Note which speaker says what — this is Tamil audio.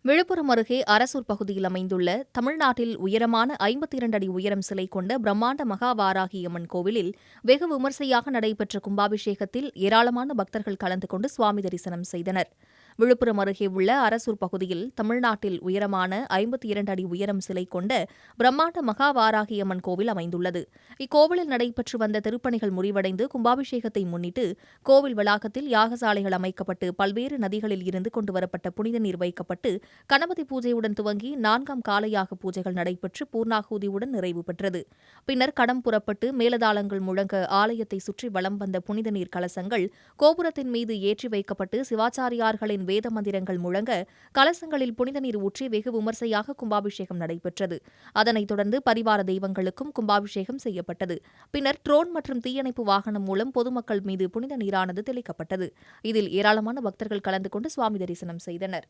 Speaker 1: விழுப்புரம் அருகே அரசூர் பகுதியில் அமைந்துள்ள தமிழ்நாட்டில் உயரமான 52 அடி உயரம் சிலை கொண்ட பிரம்மாண்ட மகாவாராகியம்மன் கோவிலில் வெகு விமரிசையாக நடைபெற்ற கும்பாபிஷேகத்தில் ஏராளமான பக்தர்கள் கலந்து கொண்டு சுவாமி தரிசனம் செய்தனர். விழுப்புரம் அருகே உள்ள அரசூர் பகுதியில் தமிழ்நாட்டில் உயரமான 52 அடி உயரம் சிலை கொண்ட பிரம்மாண்ட மகாவாராகியம்மன் கோவில் அமைந்துள்ளது. இக்கோவிலில் நடைபெற்று வந்த திருப்பணிகள் முடிவடைந்து கும்பாபிஷேகத்தை முன்னிட்டு கோவில் வளாகத்தில் யாகசாலைகள் அமைக்கப்பட்டு பல்வேறு நதிகளில் இருந்து கொண்டுவரப்பட்ட புனித நீர் வைக்கப்பட்டு கணபதி பூஜையுடன் துவங்கி 4ஆம் காலையாக பூஜைகள் நடைபெற்று பூர்ணாகூதியுடன் நிறைவு பெற்றது. பின்னர் கடம் புறப்பட்டு மேலதாளங்கள் முழங்க ஆலயத்தை சுற்றி வலம் வந்த புனித நீர் கலசங்கள் கோபுரத்தின் மீது ஏற்றி வைக்கப்பட்டு சிவாச்சாரியார்களின் வேத மந்திரங்கள் முழங்க கலசங்களில் புனித நீர் ஊற்றி வெகு விமர்சையாக கும்பாபிஷேகம் நடைபெற்றது. அதனைத் தொடர்ந்து பரிவார தெய்வங்களுக்கும் கும்பாபிஷேகம் செய்யப்பட்டது. பின்னர் ட்ரோன் மற்றும் தீயணைப்பு வாகனம் மூலம் பொதுமக்கள் மீது புனித நீரானது தெளிக்கப்பட்டது. இதில் ஏராளமான பக்தர்கள் கலந்து கொண்டு சுவாமி தரிசனம் செய்தனர்.